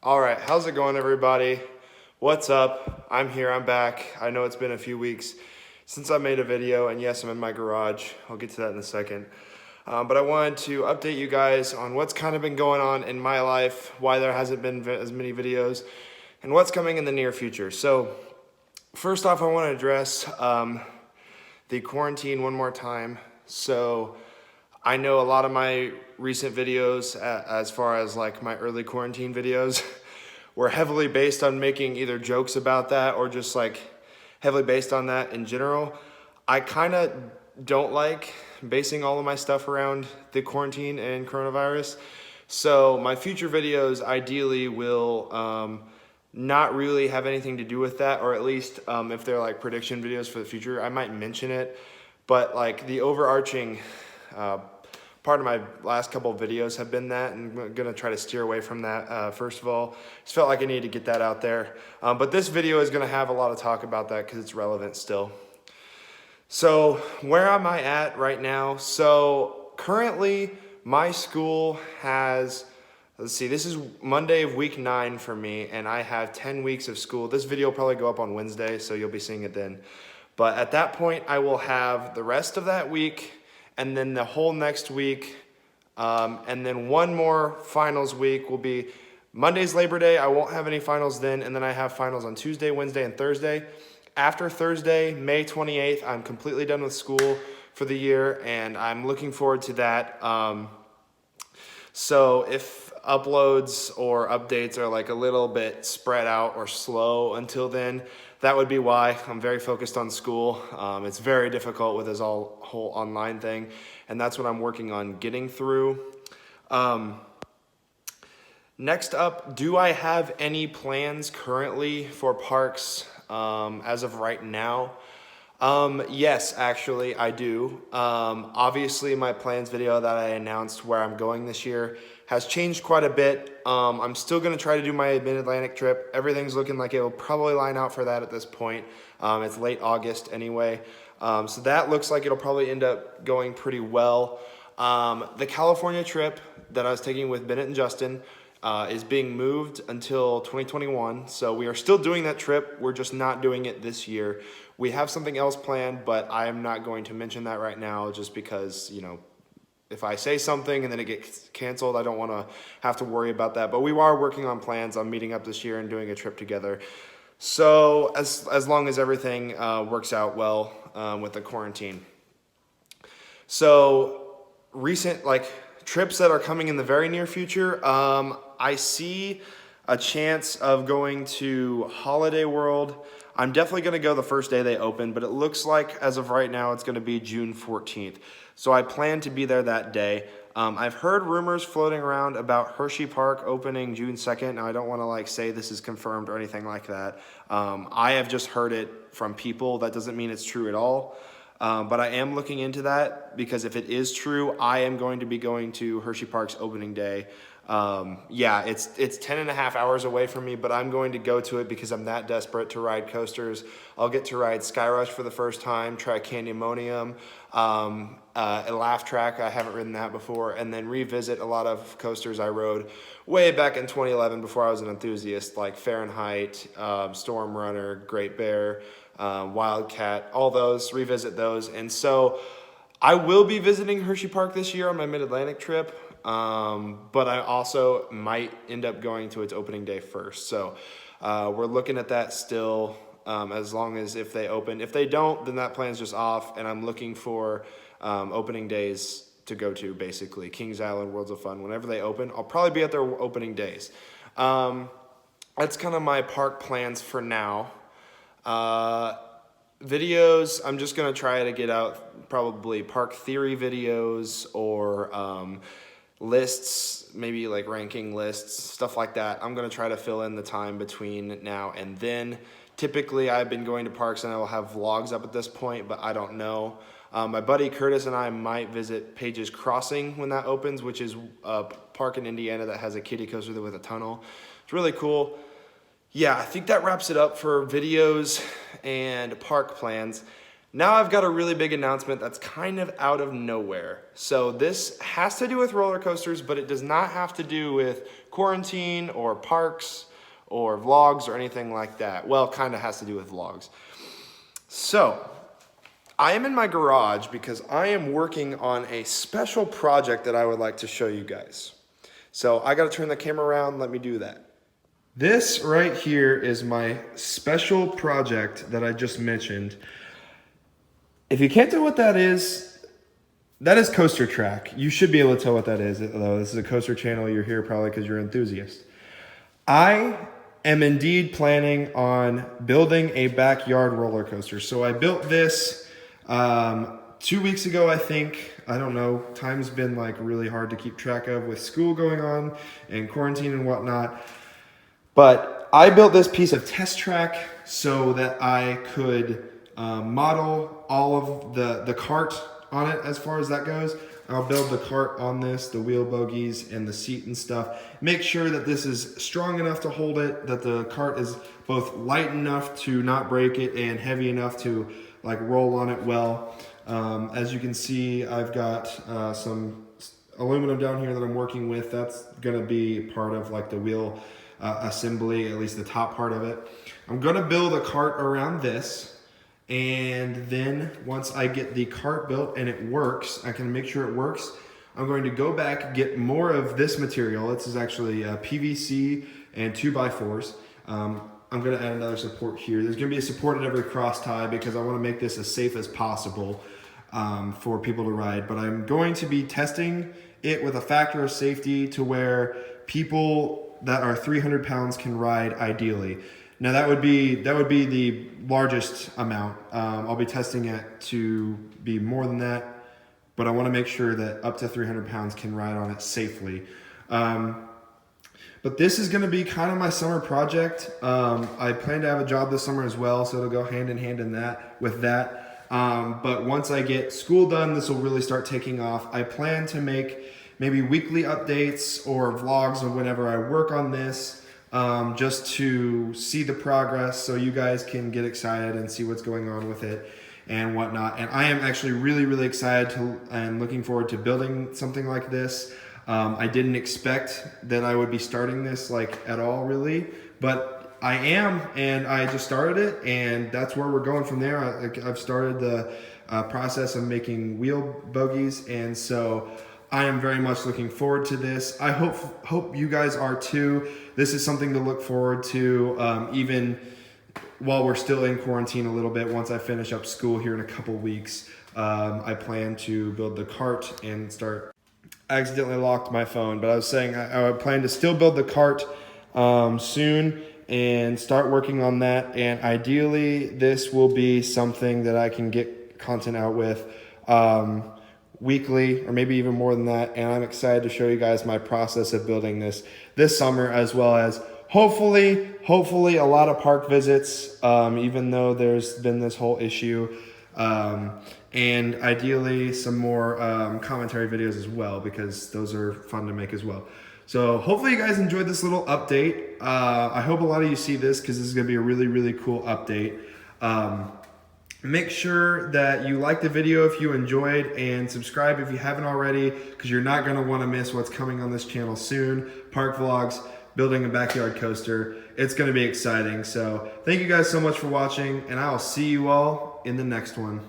All right, how's it going, everybody? What's up? I'm here, I'm back. I know it's been a few weeks since I made a video, and yes, I'm in my garage. I'll get to that in a second. But I wanted to update you guys on what's kind of been going on in my life, why there hasn't been as many videos, and what's coming in the near future. So, first off, I want to address the quarantine one more time. So, I know a lot of my recent videos, as far as like my early quarantine videos, were heavily based on making either jokes about that or just like heavily based on that in general. I kind of don't like basing all of my stuff around the quarantine and coronavirus. So my future videos ideally will not really have anything to do with that, or at least if they're like prediction videos for the future, I might mention it. But like the overarching part of my last couple of videos have been that, and I'm gonna try to steer away from that. First of all, just felt like I needed to get that out there. But this video is gonna have a lot of talk about that because it's relevant still. So where am I at right now? So currently my school has, let's see, this is Monday of week 9 for me, and I have 10 weeks of school. This video will probably go up on Wednesday, so you'll be seeing it then. But at that point, I will have the rest of that week, and then the whole next week, and then one more finals week will be Monday's Labor Day. I won't have any finals then, and then I have finals on Tuesday, Wednesday, and Thursday. After Thursday, May 28th, I'm completely done with school for the year, and I'm looking forward to that. So if uploads or updates are like a little bit spread out or slow until then, that would be why. I'm very focused on school. It's very difficult with this whole online thing, and that's what I'm working on getting through. Next up, do I have any plans currently for parks as of right now? Yes, actually, I do. Obviously, my plans video that I announced where I'm going this year has changed quite a bit. I'm still going to try to do my Mid-Atlantic trip. Everything's looking like it will probably line out for that at this point. It's late August anyway. So that looks like it'll probably end up going pretty well. The California trip that I was taking with Bennett and Justin is being moved until 2021. So we are still doing that trip. We're just not doing it this year. We have something else planned, but I am not going to mention that right now just because, you know, if I say something and then it gets canceled, I don't want to have to worry about that. But we are working on plans on meeting up this year and doing a trip together. So as long as everything works out well with the quarantine. So recent trips that are coming in the very near future, I see a chance of going to Holiday World. I'm definitely going to go the first day they open, but it looks like as of right now it's going to be June 14th. So I plan to be there that day. I've heard rumors floating around about Hershey Park opening June 2nd. Now I don't want to say this is confirmed or anything like that. I have just heard it from people. That doesn't mean it's true at all. But I am looking into that because if it is true, I am going to be going to Hershey Park's opening day. Yeah, it's 10.5 hours away from me, but I'm going to go to it because I'm that desperate to ride coasters. I'll get to ride Sky Rush for the first time, try Candymonium, a laugh track, I haven't ridden that before, and then revisit a lot of coasters I rode way back in 2011 before I was an enthusiast, like Fahrenheit, Storm Runner, Great Bear, Wildcat, all those, revisit those. And so I will be visiting Hershey Park this year on my Mid-Atlantic trip. But I also might end up going to its opening day first. So we're looking at that still, as long as if they open. If they don't, then that plan's just off, and I'm looking for opening days to go to, basically. Kings Island, Worlds of Fun, whenever they open. I'll probably be at their opening days. That's kind of my park plans for now. Videos, I'm just going to try to get out probably park theory videos or lists, maybe like ranking lists, stuff like that. I'm going to try to fill in the time between now and then. Typically, I've been going to parks and I will have vlogs up at this point, but I don't know. My buddy Curtis and I might visit Page's Crossing when that opens, which is a park in Indiana that has a kiddie coaster with a tunnel. It's really cool. Yeah, I think that wraps it up for videos and park plans. Now I've got a really big announcement that's kind of out of nowhere. So this has to do with roller coasters, but it does not have to do with quarantine or parks or vlogs or anything like that. Well, kind of has to do with vlogs. So I am in my garage because I am working on a special project that I would like to show you guys. So I got to turn the camera around. Let me do that. This right here is my special project that I just mentioned. If you can't tell what that is Coaster Track. You should be able to tell what that is, though. This is a coaster channel. You're here probably because you're an enthusiast. I am indeed planning on building a backyard roller coaster. So I built this 2 weeks ago, I think. I don't know. Time's been like really hard to keep track of with school going on and quarantine and whatnot. But I built this piece of test track so that I could model all of the cart on it as far as that goes. I'll build the cart on this, the wheel bogies and the seat and stuff. Make sure that this is strong enough to hold it, that the cart is both light enough to not break it and heavy enough to like roll on it well. As you can see, I've got some aluminum down here that I'm working with. That's gonna be part of like the wheel assembly, at least the top part of it. I'm gonna build a cart around this. And then once I get the cart built and it works, I can make sure it works. I'm going to go back, get more of this material. This is actually PVC and 2x4s. I'm gonna add another support here. There's gonna be a support at every cross tie because I wanna make this as safe as possible for people to ride. But I'm going to be testing it with a factor of safety to where people that are 300 pounds can ride ideally. Now that would be the largest amount. I'll be testing it to be more than that, but I want to make sure that up to 300 pounds can ride on it safely. But this is going to be kind of my summer project. I plan to have a job this summer as well, so it'll go hand in hand with that. But once I get school done, this will really start taking off. I plan to make maybe weekly updates or vlogs of whenever I work on this. Just to see the progress so you guys can get excited and see what's going on with it and whatnot. And I am actually really excited and looking forward to building something like this. I didn't expect that I would be starting this like at all really, but I am, and I just started it, and that's where we're going from there. I've started the process of making wheel bogies, and so I am very much looking forward to this. I hope you guys are too. This is something to look forward to, even while we're still in quarantine a little bit. Once I finish up school here in a couple weeks, I plan to build the cart and start. I accidentally locked my phone, but I was saying I plan to still build the cart soon and start working on that. And ideally, this will be something that I can get content out with weekly, or maybe even more than that. And I'm excited to show you guys my process of building this summer, as well as hopefully a lot of park visits, even though there's been this whole issue, and ideally some more commentary videos as well, because those are fun to make as well. So hopefully you guys enjoyed this little update. I hope a lot of you see this, because this is going to be a really cool update. Make sure that you like the video if you enjoyed, and subscribe if you haven't already, because you're not going to want to miss what's coming on this channel soon. Park vlogs, building a backyard coaster. It's going to be exciting. So thank you guys so much for watching, and I'll see you all in the next one.